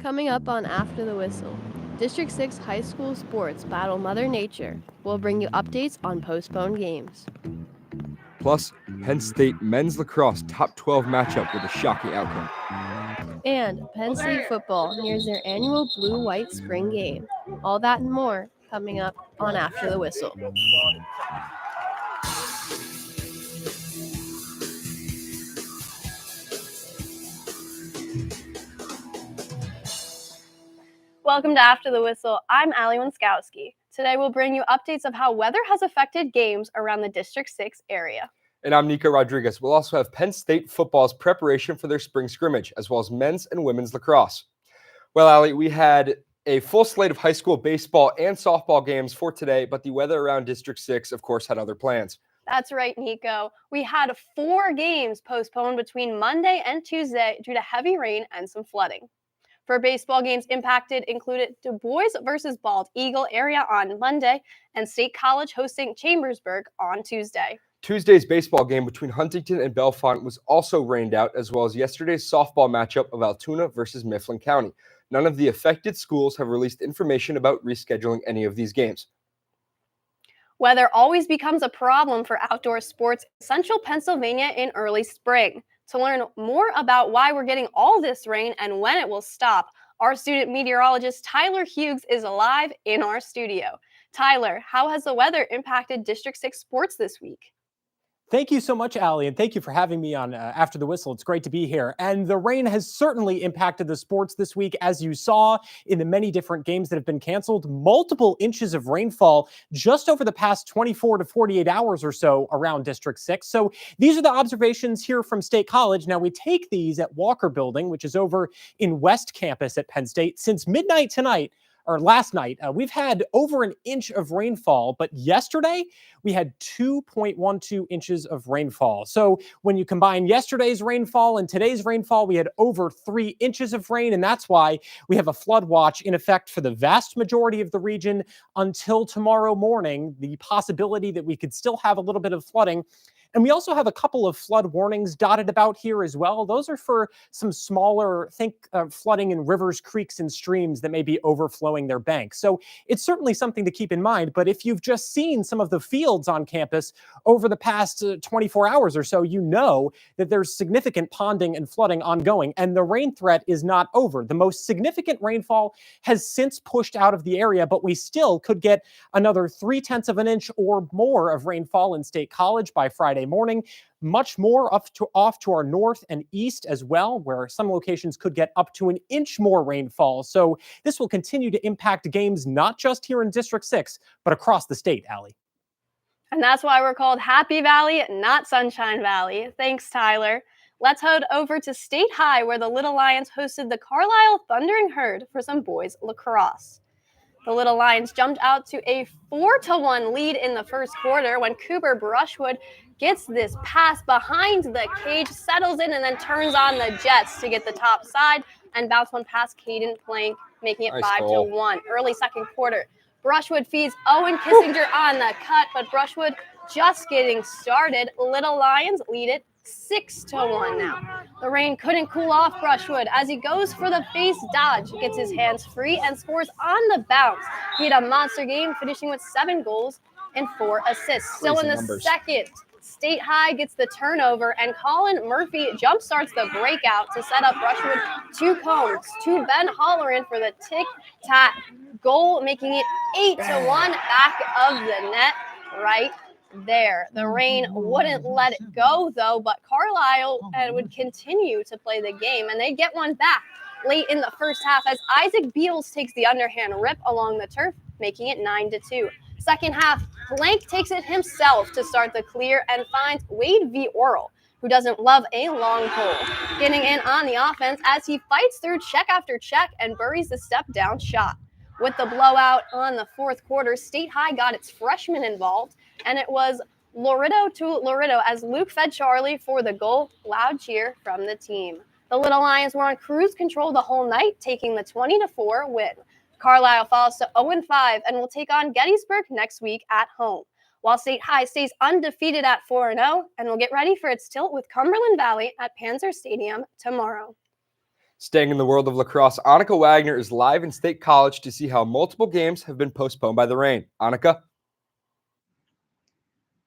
Coming up on After the Whistle, District 6 high school sports battle Mother Nature. We'll bring you updates on postponed games. Plus, Penn State men's lacrosse top 12 matchup with a shocking outcome. And Penn State football nears their annual blue-white spring game. All that and more coming up on After the Whistle. Welcome to After the Whistle. I'm Allie Winskowski. Today we'll bring you updates of how weather has affected games around the District 6 area. And I'm Nico Rodriguez. We'll also have Penn State football's preparation for their spring scrimmage, as well as men's and women's lacrosse. Well, Allie, we had a full slate of high school baseball and softball games for today, but the weather around District 6, of course, had other plans. That's right, Nico. We had 4 games postponed between Monday and Tuesday due to heavy rain and some flooding. For baseball games impacted included Du Bois versus Bald Eagle area on Monday and State College hosting Chambersburg on Tuesday. Tuesday's baseball game between Huntington and Bellefonte was also rained out, as well as yesterday's softball matchup of Altoona versus Mifflin County. None of the affected schools have released information about rescheduling any of these games. Weather always becomes a problem for outdoor sports in central Pennsylvania in early spring. To learn more about why we're getting all this rain and when it will stop, our student meteorologist Tyler Hughes is live in our studio. Tyler, how has the weather impacted District 6 sports this week? Thank you so much, Allie, and thank you for having me on After the Whistle. It's great to be here. And the rain has certainly impacted the sports this week, as you saw in the many different games that have been canceled. Multiple inches of rainfall just over the past 24 to 48 hours or so around District 6. So these are the observations here from State College. Now, we take these at Walker Building, which is over in West Campus at Penn State. Since midnight tonight, or last night, we've had over an inch of rainfall, but yesterday we had 2.12 inches of rainfall. So when you combine yesterday's rainfall and today's rainfall, we had over 3 inches of rain, and that's why we have a flood watch in effect for the vast majority of the region until tomorrow morning, the possibility that we could still have a little bit of flooding. And we also have a couple of flood warnings dotted about here as well. Those are for some smaller, flooding in rivers, creeks, and streams that may be overflowing their banks. So it's certainly something to keep in mind. But if you've just seen some of the fields on campus over the past 24 hours or so, you know that there's significant ponding and flooding ongoing, and the rain threat is not over. The most significant rainfall has since pushed out of the area, but we still could get another 0.3 of an inch or more of rainfall in State College by Friday morning. Much more off to our north and east as well, where some locations could get up to an inch more rainfall. So this will continue to impact games not just here in District 6, but across the state, Allie. And that's why we're called Happy Valley, not Sunshine Valley. Thanks, Tyler. Let's head over to State High, where the Little Lions hosted the Carlisle Thundering Herd for some boys lacrosse. The Little Lions jumped out to a 4-1 lead in the first quarter when Cooper Brushwood gets this pass behind the cage, settles in, and then turns on the Jets to get the top side and bounce one past Caden Plank, making it 5-1. Early second quarter, Brushwood feeds Owen Kissinger on the cut, but Brushwood just getting started. Little Lions lead it 6-1 now. The rain couldn't cool off Brushwood as he goes for the face dodge, gets his hands free, and scores on the bounce. He had a monster game, finishing with 7 goals and 4 assists. Still in the second, State High gets the turnover, and Colin Murphy jumpstarts the breakout to set up Brushwood 2 cones to Ben Holleran for the tic-tac goal, making it 8-1 back of the net right there. The rain wouldn't let it go, though, but Carlisle would continue to play the game, and they'd get one back late in the first half as Isaac Beals takes the underhand rip along the turf, making it 9-2. Second half, Blank takes it himself to start the clear and finds Wade V. Oral, who doesn't love a long pole, getting in on the offense as he fights through check after check and buries the step-down shot. With the blowout on the fourth quarter, State High got its freshmen involved, and it was Loretto to Loretto as Luke fed Charlie for the goal. Loud cheer from the team. The Little Lions were on cruise control the whole night, taking the 20-4 win. Carlisle falls to 0-5 and will take on Gettysburg next week at home, while State High stays undefeated at 4-0 and will get ready for its tilt with Cumberland Valley at Panzer Stadium tomorrow. Staying in the world of lacrosse, Annika Wagner is live in State College to see how multiple games have been postponed by the rain. Annika?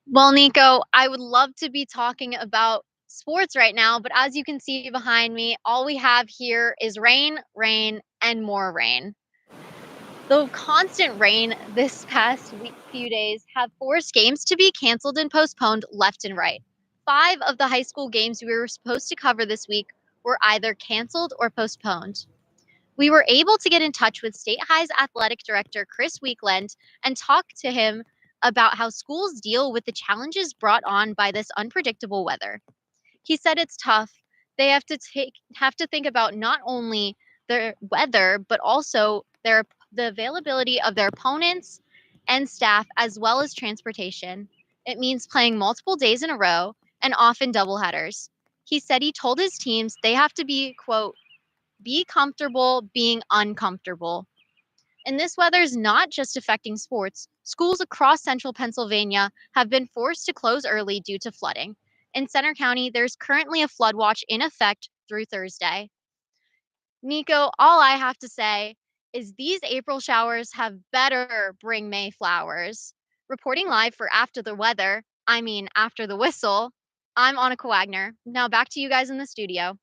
Well, Nico, I would love to be talking about sports right now, but as you can see behind me, all we have here is rain, rain, and more rain. The constant rain this past few days have forced games to be canceled and postponed left and right. 5 of the high school games we were supposed to cover this week were either canceled or postponed. We were able to get in touch with State High's athletic director, Chris Weekland, and talk to him about how schools deal with the challenges brought on by this unpredictable weather. He said it's tough. They have to think about not only their weather, but also the availability of their opponents and staff, as well as transportation. It means playing multiple days in a row and often doubleheaders. He said he told his teams they have to be, quote, be comfortable being uncomfortable. And this weather is not just affecting sports. Schools across central Pennsylvania have been forced to close early due to flooding. In Center County, there's currently a flood watch in effect through Thursday. Nico, all I have to say is these April showers have better bring May flowers. Reporting live for After the Whistle, I'm Annika Wagner. Now back to you guys in the studio.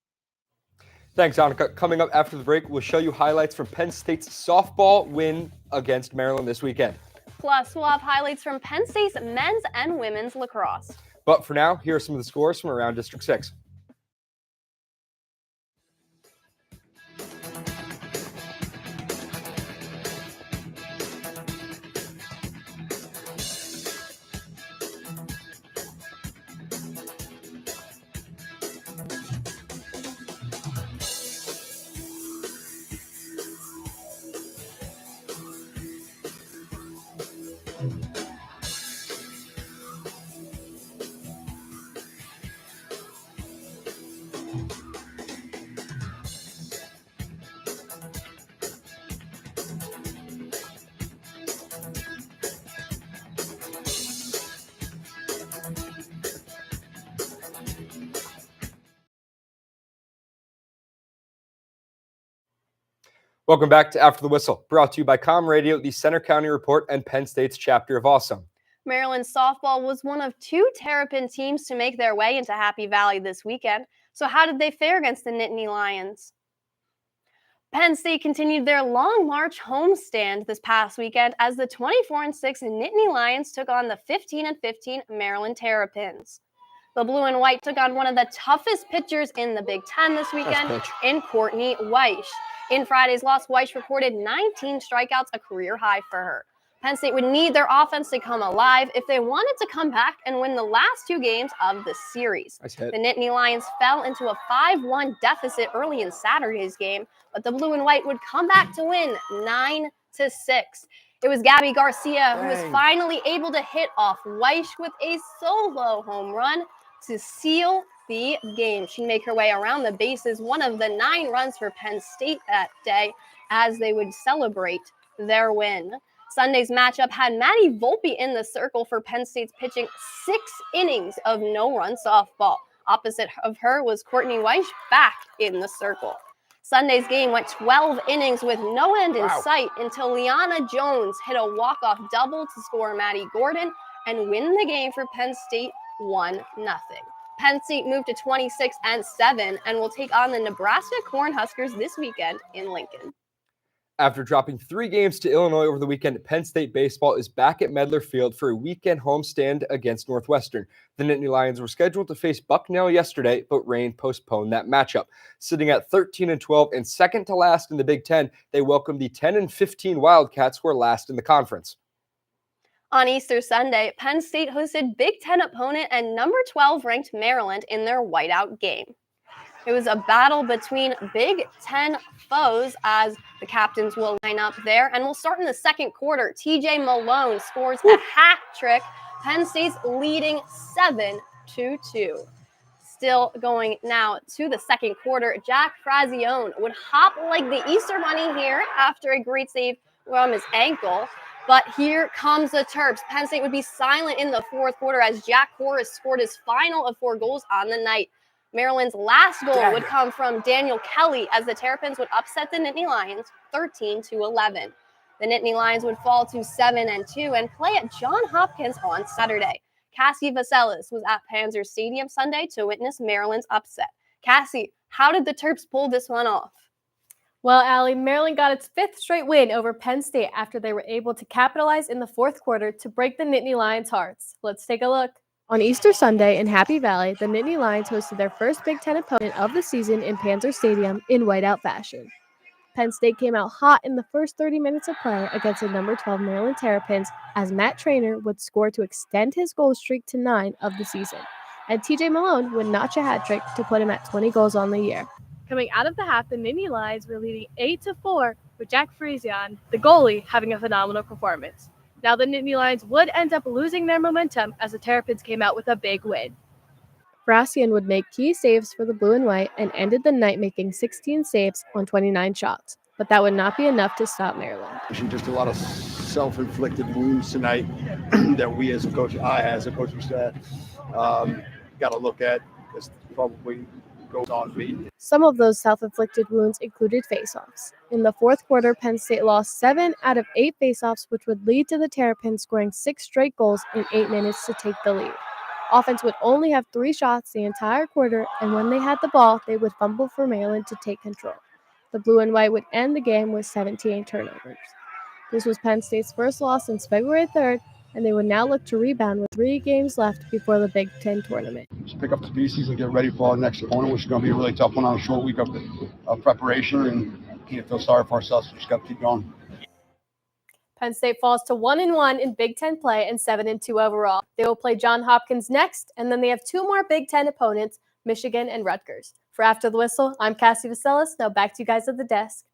Thanks, Annika. Coming up after the break, we'll show you highlights from Penn State's softball win against Maryland this weekend. Plus, we'll have highlights from Penn State's men's and women's lacrosse. But for now, here are some of the scores from around District 6. Welcome back to After the Whistle, brought to you by Com Radio, the Center County Report, and Penn State's chapter of Awesome. Maryland softball was one of 2 Terrapin teams to make their way into Happy Valley this weekend. So how did they fare against the Nittany Lions? Penn State continued their long march homestand this past weekend as the 24-6 Nittany Lions took on the 15-15 Maryland Terrapins. The blue and white took on one of the toughest pitchers in the Big Ten this weekend in Courtney Weish. In Friday's loss, Weish recorded 19 strikeouts, a career high for her. Penn State would need their offense to come alive if they wanted to come back and win the last 2 games of the series. The Nittany Lions fell into a 5-1 deficit early in Saturday's game, but the blue and white would come back to win 9-6. It was Gabby Garcia who was finally able to hit off Weish with a solo home run to seal the game. She'd make her way around the bases, one of the 9 runs for Penn State that day, as they would celebrate their win. Sunday's matchup had Maddie Volpe in the circle for Penn State's pitching 6 innings of no-run softball. Opposite of her was Courtney Weish back in the circle. Sunday's game went 12 innings with no end in sight until Liana Jones hit a walk-off double to score Maddie Gordon and win the game for Penn State 1-0. Penn State moved to 26-7 and will take on the Nebraska Cornhuskers this weekend in Lincoln. After dropping 3 games to Illinois over the weekend, Penn State baseball is back at Medler Field for a weekend homestand against Northwestern. The Nittany Lions were scheduled to face Bucknell yesterday, but rain postponed that matchup. Sitting at 13-12 and second to last in the Big Ten, they welcomed the 10-15 Wildcats, who are last in the conference. On Easter Sunday, Penn State hosted Big Ten opponent and number 12 ranked Maryland in their whiteout game. It was a battle between Big Ten foes as the captains will line up there. And we'll start in the second quarter. TJ Malone scores a hat trick. Penn State's leading 7-2. Still going now to the second quarter. Jack Frazione would hop like the Easter Bunny here after a great save from his ankle. But here comes the Terps. Penn State would be silent in the fourth quarter as Jack Horace scored his final of 4 goals on the night. Maryland's last goal would come from Daniel Kelly as the Terrapins would upset the Nittany Lions 13-11. The Nittany Lions would fall to 7-2 and play at Johns Hopkins on Saturday. Cassie Vaselis was at Panzer Stadium Sunday to witness Maryland's upset. Cassie, how did the Terps pull this one off? Well, Allie, Maryland got its 5th straight win over Penn State after they were able to capitalize in the 4th quarter to break the Nittany Lions' hearts. Let's take a look. On Easter Sunday in Happy Valley, the Nittany Lions hosted their first Big Ten opponent of the season in Panzer Stadium in whiteout fashion. Penn State came out hot in the first 30 minutes of play against the number 12 Maryland Terrapins as Matt Traynor would score to extend his goal streak to 9 of the season, and TJ Malone would notch a hat trick to put him at 20 goals on the year. Coming out of the half, the Nittany Lions were leading 8-4 with Jack Friesion, the goalie, having a phenomenal performance. Now the Nittany Lions would end up losing their momentum as the Terrapins came out with a big win. Frasian would make key saves for the blue and white and ended the night making 16 saves on 29 shots. But that would not be enough to stop Maryland. Just a lot of self-inflicted wounds tonight that we as a coach, as a coaching staff, got to look at because probably goes on me. Some of those self-inflicted wounds included faceoffs. In the 4th quarter, Penn State lost 7 out of 8 faceoffs, which would lead to the Terrapins scoring 6 straight goals in 8 minutes to take the lead. Offense would only have 3 shots the entire quarter, and when they had the ball, they would fumble for Maryland to take control. The blue and white would end the game with 17 turnovers. This was Penn State's first loss since February 3rd, and they would now look to rebound with 3 games left before the Big Ten tournament. Just pick up the pieces and get ready for our next opponent, which is going to be a really tough one on a short week of preparation, and can't feel sorry for ourselves. We just got to keep going. Penn State falls to 1-1 in Big Ten play and 7-2 overall. They will play Johns Hopkins next, and then they have 2 more Big Ten opponents, Michigan and Rutgers. For After the Whistle, I'm Cassie Vaselis. Now back to you guys at the desk.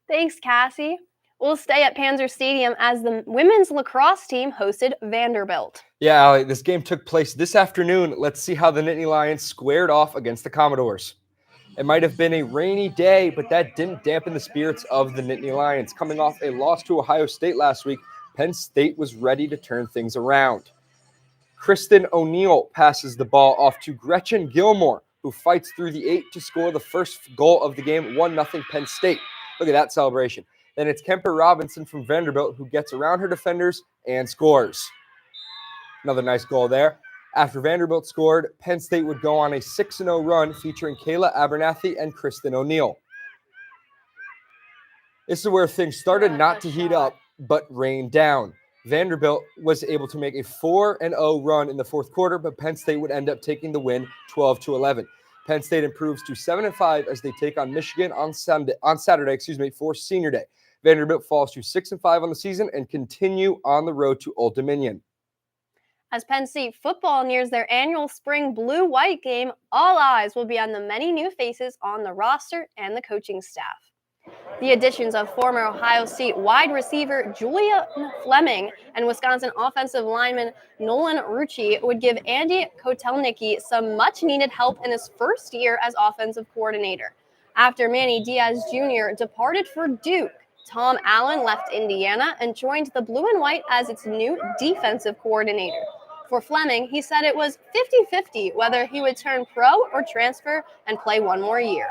Thanks, Cassie. We'll stay at Panzer Stadium as the women's lacrosse team hosted Vanderbilt. Yeah, Allie, this game took place this afternoon. Let's see how the Nittany Lions squared off against the Commodores. It might have been a rainy day, but that didn't dampen the spirits of the Nittany Lions. Coming off a loss to Ohio State last week, Penn State was ready to turn things around. Kristen O'Neill passes the ball off to Gretchen Gilmore, who fights through the 8 to score the first goal of the game, 1-0 Penn State. Look at that celebration. Then it's Kemper Robinson from Vanderbilt who gets around her defenders and scores. Another nice goal there. After Vanderbilt scored, Penn State would go on a 6-0 run featuring Kayla Abernathy and Kristen O'Neill. This is where things started not to heat up, but rained down. Vanderbilt was able to make a 4-0 run in the 4th quarter, but Penn State would end up taking the win 12-11. Penn State improves to 7-5 as they take on Michigan on Saturday, for Senior Day. Vanderbilt falls to 6-5 on the season and continue on the road to Old Dominion. As Penn State football nears their annual spring blue-white game, all eyes will be on the many new faces on the roster and the coaching staff. The additions of former Ohio State wide receiver Julia Fleming and Wisconsin offensive lineman Nolan Rucci would give Andy Kotelnicki some much-needed help in his first year as offensive coordinator. After Manny Diaz Jr. departed for Duke, Tom Allen left Indiana and joined the Blue and White as its new defensive coordinator. For Fleming, he said it was 50-50 whether he would turn pro or transfer and play one more year.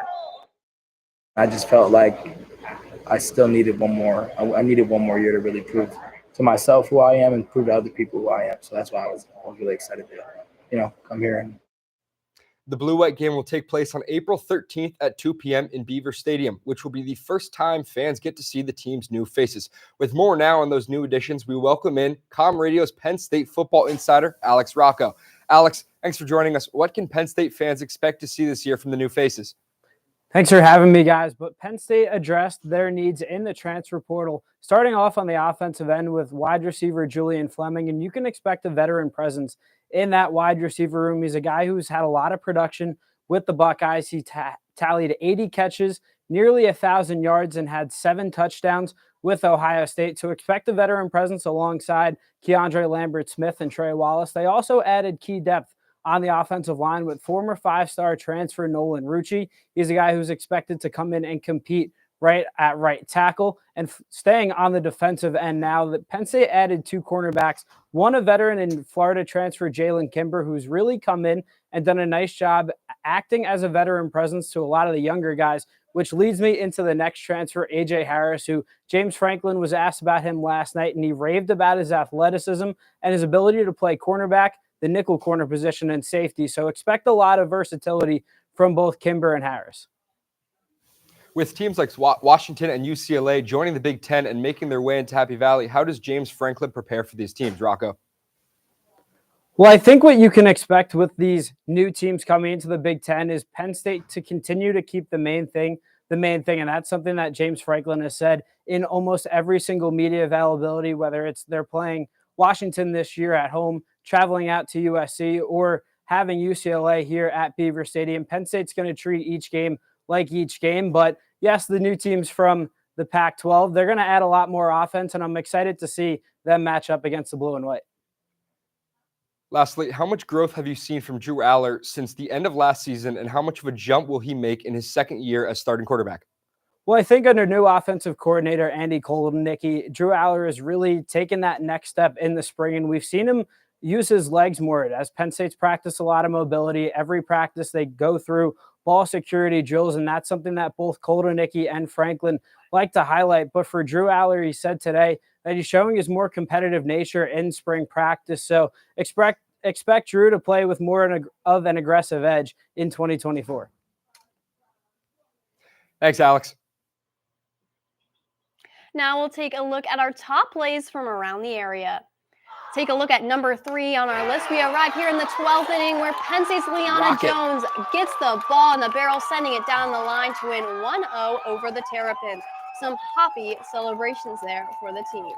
I just felt like I still needed one more. I needed one more year to really prove to myself who I am and prove to other people who I am. So that's why I was really excited to, come here. And the blue-white game will take place on April 13th at 2 p.m. in Beaver Stadium, which will be the first time fans get to see the team's new faces. With more now on those new additions, we welcome in Com Radio's Penn State football insider, Alex Rocco. Alex, thanks for joining us. What can Penn State fans expect to see this year from the new faces? Thanks for having me, guys. But Penn State addressed their needs in the transfer portal, starting off on the offensive end with wide receiver Julian Fleming, and you can expect a veteran presence in that wide receiver room. He's a guy who's had a lot of production with the Buckeyes. He tallied 80 catches, nearly 1,000 yards, and had 7 touchdowns with Ohio State. So expect a veteran presence alongside Keandre Lambert-Smith and Trey Wallace. They also added key depth on the offensive line with former 5-star transfer Nolan Rucci. He's a guy who's expected to come in and compete right at right tackle. And staying on the defensive end now, that Penn State added 2 cornerbacks, one a veteran in Florida transfer Jalen Kimber, who's really come in and done a nice job acting as a veteran presence to a lot of the younger guys, which leads me into the next transfer, AJ Harris, who James Franklin was asked about him last night, and he raved about his athleticism and his ability to play cornerback, the nickel corner position, and safety. So expect a lot of versatility from both Kimber and Harris. With teams like Washington and UCLA joining the Big Ten and making their way into Happy Valley, how does James Franklin prepare for these teams, Rocco? Well, I think what you can expect with these new teams coming into the Big Ten is Penn State to continue to keep the main thing. And that's something that James Franklin has said in almost every single media availability, whether it's they're playing Washington this year at home, traveling out to USC, or having UCLA here at Beaver Stadium. Penn State's going to treat each game like each game. But yes, the new teams from the Pac-12, they're going to add a lot more offense, and I'm excited to see them match up against the blue and white. Lastly, how much growth have you seen from Drew Aller since the end of last season, and how much of a jump will he make in his second year as starting quarterback? Well, I think under new offensive coordinator Andy Kolodnicki, Drew Aller has really taken that next step in the spring, and we've seen him use his legs more. As Penn State's practice a lot of mobility. Every practice they go through ball security drills, and that's something that both Kolodnicki and Franklin like to highlight. But for Drew Aller, he said today that he's showing his more competitive nature in spring practice. So expect Drew to play with more of an aggressive edge in 2024. Thanks, Alex. Now we'll take a look at our top plays from around the area. Take a look at number 3 on our list. We arrive here in the 12th inning where Penn State's Leanna Jones gets the ball in the barrel, sending it down the line to win 1-0 over the Terrapins. Some happy celebrations there for the team.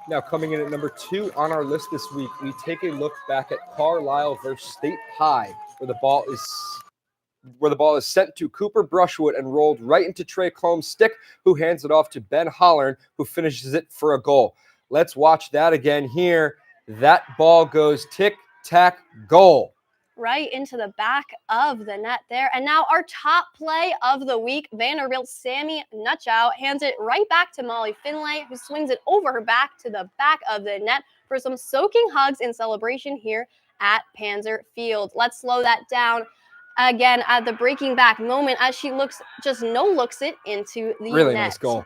Now coming in at number 2 on our list this week, we take a look back at Carlisle versus State High, where the ball is sent to Cooper Brushwood and rolled right into Trey Combs' stick, who hands it off to Ben Hollern, who finishes it for a goal. Let's watch that again here. That ball goes tic-tac goal. Right into the back of the net there. And now our top play of the week, Vanderbilt's Sammy Nutchow hands it right back to Molly Finlay, who swings it over her back to the back of the net for some soaking hugs in celebration here at Panzer Field. Let's slow that down again at the breaking back moment as she looks it into the really net. Nice goal.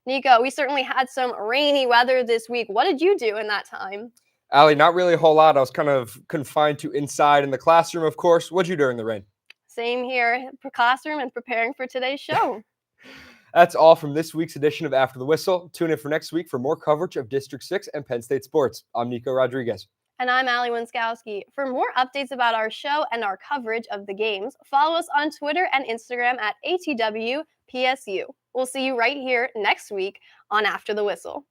Nico, we certainly had some rainy weather this week. What did you do in that time? Allie, not really a whole lot. I was kind of confined to inside in the classroom, of course. What'd you do in the rain? Same here, classroom and preparing for today's show. That's all from this week's edition of After the Whistle. Tune in for next week for more coverage of District 6 and Penn State sports. I'm Nico Rodriguez. And I'm Allie Winskowski. For more updates about our show and our coverage of the games, follow us on Twitter and Instagram at ATWPSU. We'll see you right here next week on After the Whistle.